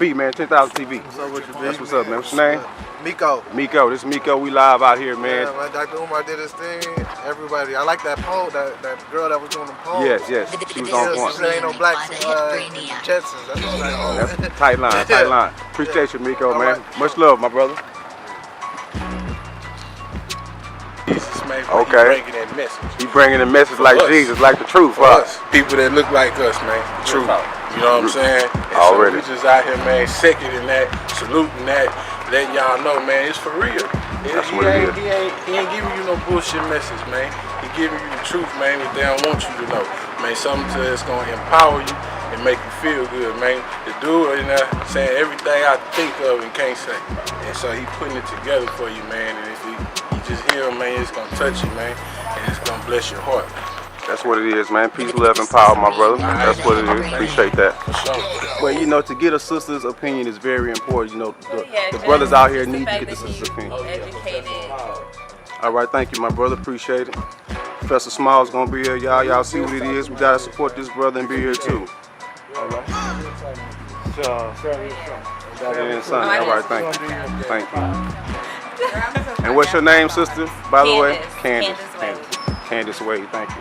B, man, 10,000 TV. What's up with you, B? That's what's up, man. What's your name? Miko. Miko. This is Miko. We live out here, man. Yeah, man, Dr. Umar did his thing. Everybody, I like that poll, that girl that was doing the poll. Yes. She was on point. She said ain't no blacks Jetsons. That's what I'm That's tight line. Appreciate you, Miko, man. Right. Much love, my brother. Jesus, man, okay. He bringing that message. He bringing a message like us. Jesus, like the truth for us. People that look like us, man. The truth. You know what I'm saying? And already. So we just out here, man, seconding that, saluting that, letting y'all know, man, it's for real. He ain't giving you no bullshit message, man. He giving you the truth, man, what they don't want you to know. Man, something that's gonna empower you and make you feel good, man. The dude in there saying everything I think of and can't say. And so he putting it together for you, man. And if you just hear him, man, it's gonna touch you, man, and it's gonna bless your heart. That's what it is, man. Peace, love, and power, my brother. That's what it is. Appreciate that. But you know, to get a sister's opinion is very important. You know, the brothers out here need to get the sister's opinion. All right, thank you, my brother. Appreciate it. Professor Small's gonna be here, y'all. Y'all see what it is. We gotta support this brother and be here too. All right. All right, thank you. Thank you. And what's your name, sister? By the way, Candace. Candace Wade, thank you.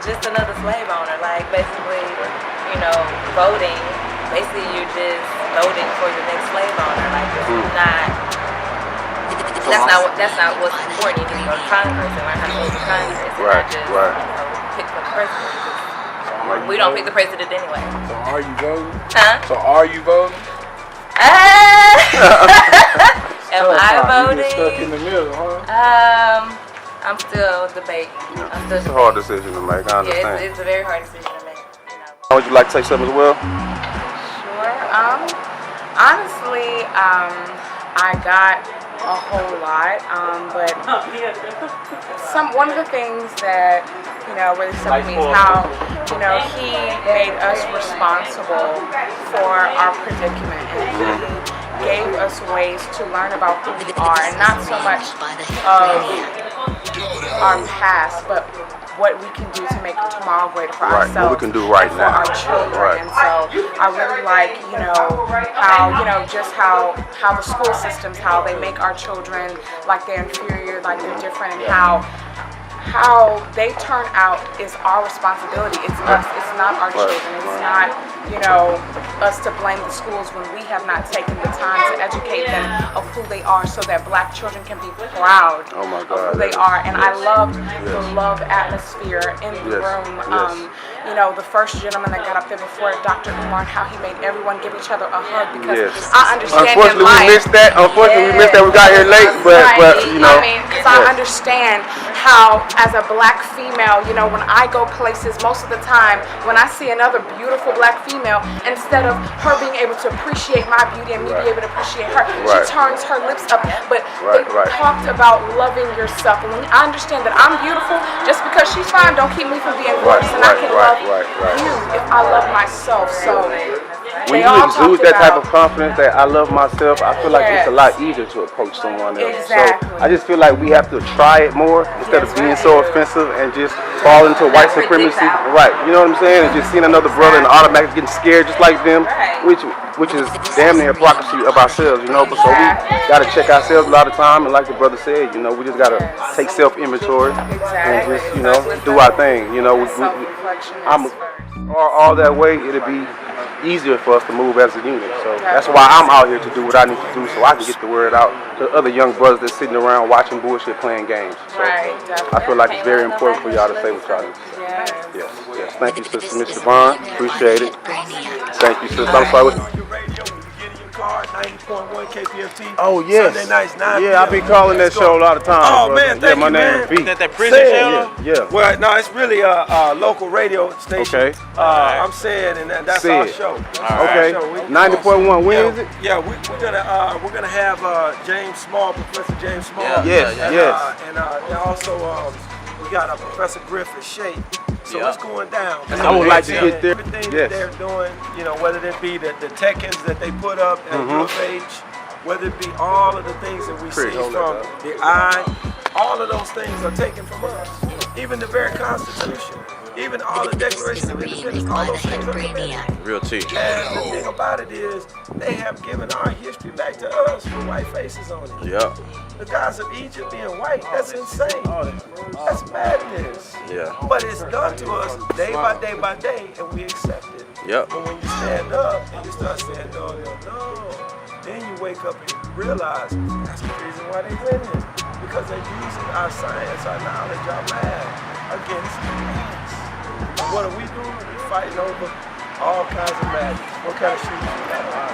Just another slave owner. Like basically, you know, voting. Basically, you're just voting for the next slave owner. Like this is not. That's not what's important. You need to go to Congress and learn how to vote for Congress. And not just, you know, pick the president. We don't pick the president anyway. So are you voting? Huh? So are you voting? Am I voting? You stuck in the middle, huh? I'm still debating. It's a hard decision to make, I understand. Yeah, it's a very hard decision to make. You know. Would you like to say something as well? Sure. Honestly, I got a whole lot, but one of the things that, you know, really stuck with me is how, you know, he made us responsible for our predicament, and he gave us ways to learn about who we are, and not so much of our past, but what we can do to make tomorrow greater for ourselves. What we can do right now. For our children. And so I really like, you know, how, you know, just how the school systems, how they make our children like they're inferior, like they're different, and how they turn out is our responsibility. It's us. It's not our children. It's not, you know, us to blame the schools when we have not taken the time to educate them of who they are, so that black children can be proud of who they are. And I loved the love atmosphere in the room. You know, the first gentleman that got up there before Dr. Umar, how he made everyone give each other a hug, because I understand in life. We missed that. Unfortunately, we missed that. We got here late, but you know. I mean, because I understand how, as a black female, you know, when I go places, most of the time, when I see another beautiful black female, instead of her being able to appreciate my beauty and me be able to appreciate her, she turns her lips up. But they talked about loving yourself. And when I understand that I'm beautiful, just because she's fine, don't keep me from being gorgeous, and I can love you if I love myself. So when you exude that type of confidence that I love myself, I feel like it's a lot easier to approach someone else. Exactly. So I just feel like we have to try it more instead of being so offensive and just fall into white supremacy. Right. You know what I'm saying? And just seeing another brother and automatically getting scared just like them, which is damn near hypocrisy of ourselves, you know. But so we gotta check ourselves a lot of time, and like the brother said, you know, we just gotta take self-inventory and just, you know, do our thing. You know, all that way, it'll be easier for us to move as a unit. So that's why I'm out here to do what I need to do, so I can get the word out to other young brothers that's sitting around watching bullshit, playing games. So I feel like it's very important for y'all to say what y'all need to say. Yes. Thank you, Sister Miss Siobhan. Appreciate it. Thank you, Sister. I'm sorry. 90.1 KPFT. Oh yes. Sunday nights 9 I be calling that show a lot of times. Oh man, thank you, my name man. is That prison channel? Yeah. Well, no, it's really a local radio station. Okay. I'm saying, and that's our show. Okay. 90.1. When is it? Yeah, we're gonna have James Small, Professor James Small. Yes. And also we got Professor Griffith Shea. So it's going down. I would like to get there. Everything that they're doing, you know, whether it be the tech-ins that they put up at UFH, whether it be all of the things that we see from the eye, all of those things are taken from us. Even the very Constitution. Even all the Declaration of Independence, all those things are committed. Real T. And the thing about it is, they have given our history back to us with white faces on it. Yep. The gods of Egypt being white, that's insane. That's madness. Yeah. But it's done to us day by day by day, and we accept it. Yep. But when you stand up and you start saying, no, then you wake up and you realize that's the reason why they winning. Because they're using our science, our knowledge, our math against us. And what are we doing? We're fighting over all kinds of magic. What kind of shoes you got on?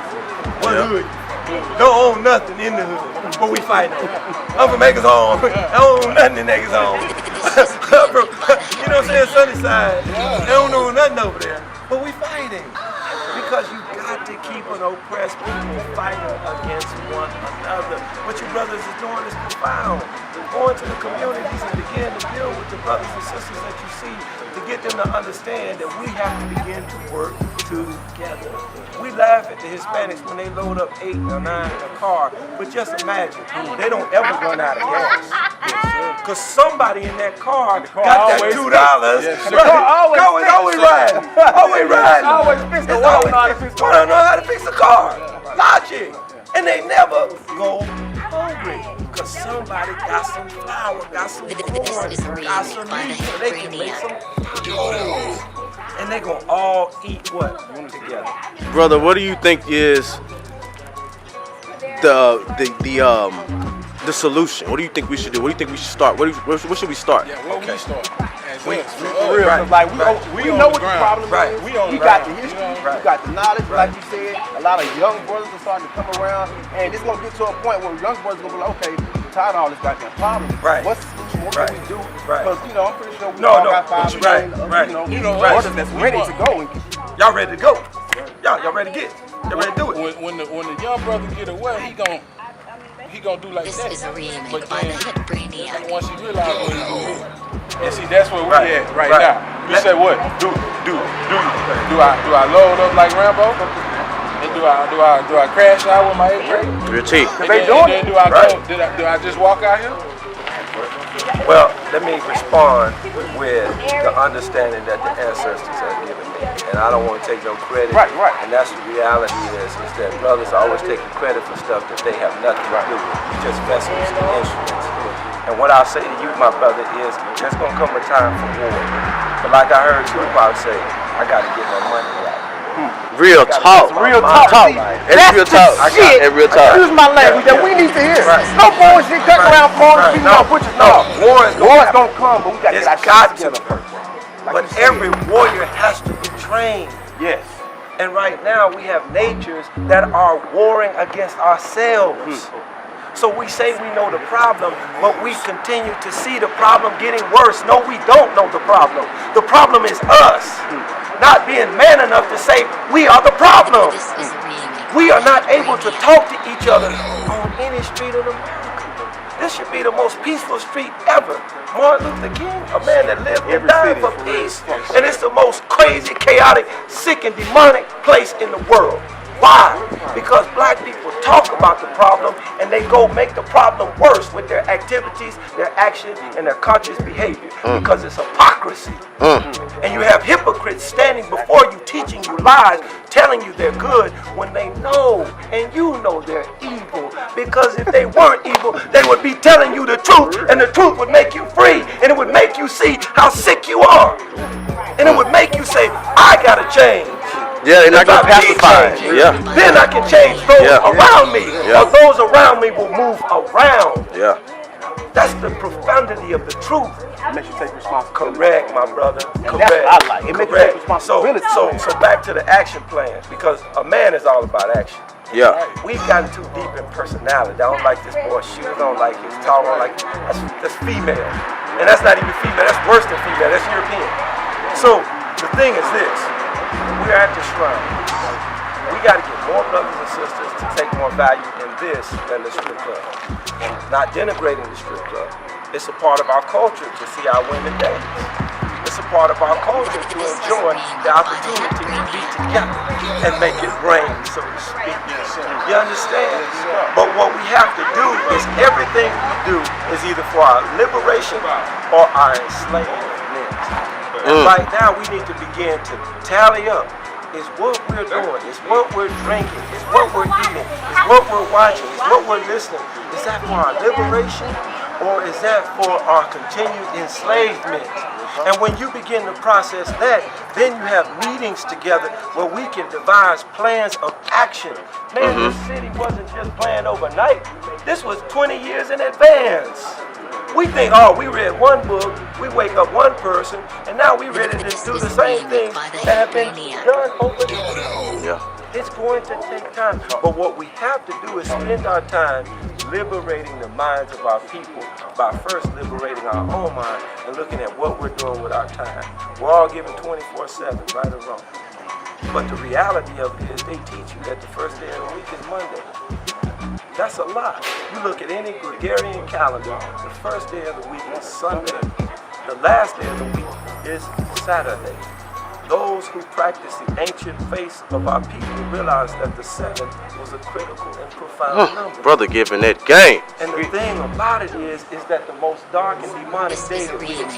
What hood? Don't own nothing in the hood, but we fighting over it. I'm from Acres Home. I don't own nothing in Acres Home. You know what I'm saying? Sunnyside. They don't own nothing over there, but we fighting. Because you got to keep an oppressed people fighting against one another. What you brothers is doing is profound. Going to the communities and begin to deal with the brothers and sisters that you see to get them to understand that we have to begin to work together. We laugh at the Hispanics when they load up 8 or 9 in a car, but just imagine, they don't ever run out of gas. Because somebody in that car got that $2. Yes, The car always riding. Always riding. Always fix the car. Want to know how to fix a car. Logic. And they never go hungry. Because somebody got some flour, got some corn, got some meat, so they can make some gold. And they gonna all eat what? Together. Brother, what do you think is the solution? What do you think we should do? What do you think we should start? Where should we start? Yeah, where we start? For real, like we know what the problem is. We got the history, we got the knowledge, like you said. A lot of young brothers are starting to come around, and it's gonna get to a point where young brothers are gonna be like, okay, we're tired of all this goddamn problem. What's the solution? What can we do? Because I'm pretty sure we all got 5 million brothers that's ready to go. Y'all ready to go? Y'all ready to get? Y'all ready to do it? When the young brother get away, he gonna do like that. But then once he realize what he doing, and see that's where we at right now. You say what? Do I load up like Rambo? And do I crash out with my 8th grade? Real T. Then do I just walk out here? Well, let me respond with the understanding that the ancestors have given me. And I don't want to take no credit. Right. And that's the reality is that brothers are always taking credit for stuff that they have nothing to do with. Just vessels and instruments. And what I'll say to you, my brother, is there's going to come a time for war. But like I heard Tupac say, I got to get my money right. Real talk. Real talk. It's real talk. Shit. It's real talk. Excuse my language that we need to hear. No bullshit, cut around corners, people gonna put you no. War is gonna come, but we gotta get our shots together first. But every warrior has to be trained. Yes. And right now we have natures that are warring against ourselves. So we say we know the problem, but we continue to see the problem getting worse. No, we don't know the problem. The problem is us. Not being man enough to say we are the problem. We are not able to talk to each other on any street in America. This should be the most peaceful street ever. Martin Luther King, a man that lived and died for peace. And it's the most crazy, chaotic, sick, and demonic place in the world. Why? Because black people talk about the problem and they go make the problem worse with their activities, their actions, and their conscious behavior. Because it's hypocrisy. And you have hypocrites standing before you teaching you lies, telling you they're good when they know and you know they're evil. Because if they weren't evil, they would be telling you the truth, and the truth would make you free, and it would make you see how sick you are. And it would make you say, I gotta change. Yeah, they're not gonna pacify. Yeah. Then I can change those around me, or those around me will move around. Yeah. That's the profundity of the truth. It makes you take responsibility. Correct, my brother. And Correct. that's what I like. It makes you take responsibility. So back to the action plan, because a man is all about action. Yeah. We've gotten too deep in personality. I don't like this boy's shoes. I don't like his tall. I don't like that's female, and that's not even female. That's worse than female. That's European. So the thing is this: we're at the shrine. We got to get more brothers and sisters to take more value in this than the strip club. Not denigrating the strip club. It's a part of our culture to see our women dance. It's a part of our culture to enjoy the opportunity to be together and make it rain, so to speak. You understand? But what we have to do is everything we do is either for our liberation or our enslavement. And right now we need to begin to tally up. Is what we're doing, is what we're drinking, is what we're eating, is what we're watching, is what we're listening. Is that for our liberation or is that for our continued enslavement? And when you begin to process that, then you have meetings together where we can devise plans of action. Man, this city wasn't just planned overnight. This was 20 years in advance. We think, oh, we read one book, we wake up one person, and now we ready to do the same things that have been done over there. Yeah. It's going to take time. But what we have to do is spend our time liberating the minds of our people by first liberating our own mind and looking at what we're doing with our time. We're all given 24/7, right or wrong. But the reality of it is they teach you that the first day of the week is Monday. That's a lot. You look at any Gregorian calendar, the first day of the week is Sunday. The last day of the week is Saturday. Those who practice the ancient faith of our people realize that the 7th was a critical and profound number. Brother giving that game. And the thing about it is that the most dark and demonic day that we experience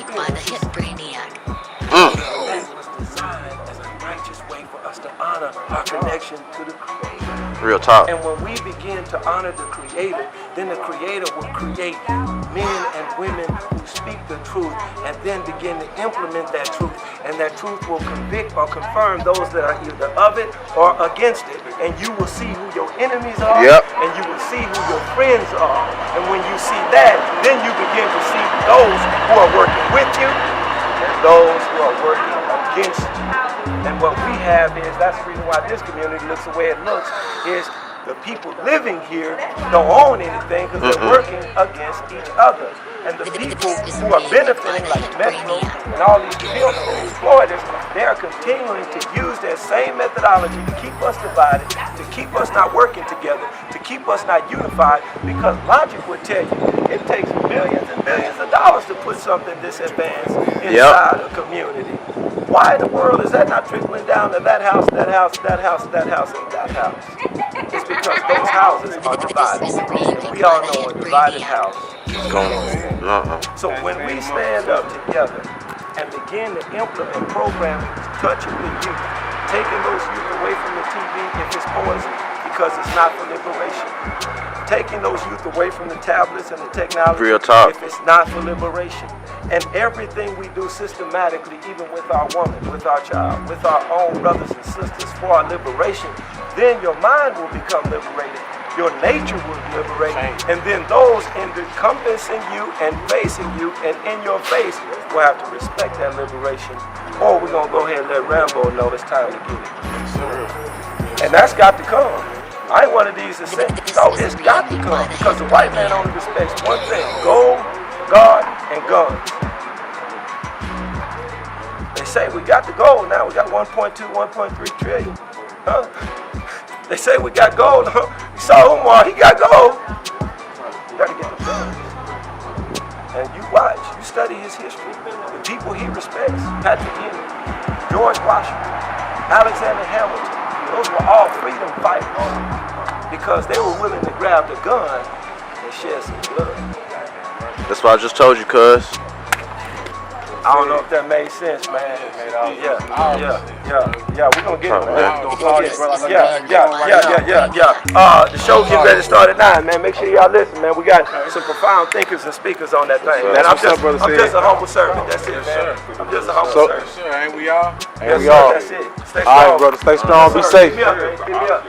was designed as a righteous way for us to honor our connection to the Creator. Real talk. And when we begin to honor the Creator, then the Creator will create men and women who speak the truth and then begin to implement that truth. And that truth will convict or confirm those that are either of it or against it. And you will see who your enemies are, and you will see who your friends are. And when you see that, then you begin to see those who are working with you and those who are working against you. And what we have is, that's the reason why this community looks the way it looks, is the people living here don't own anything because they're working against each other. And the people who are benefiting, like Metro and all these employers, they are continuing to use that same methodology to keep us divided, to keep us not working together, to keep us not unified, because logic would tell you it takes millions and billions of dollars to put something this advanced inside a community. Why in the world is that not trickling down to that house, that house, that house, that house, and that house? It's because those houses are divided. And we all know a divided house is going on. So when we stand up together and begin to implement programs touching the youth, taking those youth away from the TV if it's poison, because it's not for liberation. Taking those youth away from the tablets and the technology if it's not for liberation. And everything we do systematically, even with our woman, with our child, with our own brothers and sisters for our liberation, then your mind will become liberated. Your nature will be liberated. And then those encompassing you and facing you and in your face will have to respect that liberation. Or we're going to go ahead and let Rambo know it's time to get it. And that's got to come. I ain't one of these that say, no, it's got to come, because the white man only respects one thing: gold, God, and guns. They say we got the gold now, we got 1.2, 1.3 trillion. Huh? They say we got gold. You saw Umar, he got gold. You got to get the guns. And you watch, you study his history. The people he respects: Patrick Henry, George Washington, Alexander Hamilton. Those were all freedom fighters because they were willing to grab the gun and shed some blood. That's what I just told you, cuz. I don't know if that made sense, man. Yeah. We're gonna get it. The show getting ready to start at 9, man. Make sure y'all listen, man. We got some profound thinkers and speakers on that thing, man. I'm just a humble servant. That's it, man. I'm just a humble servant. Ain't we all? Yes, sir. That's it. Stay strong. All right, brother. Stay strong. Be safe. Give me up.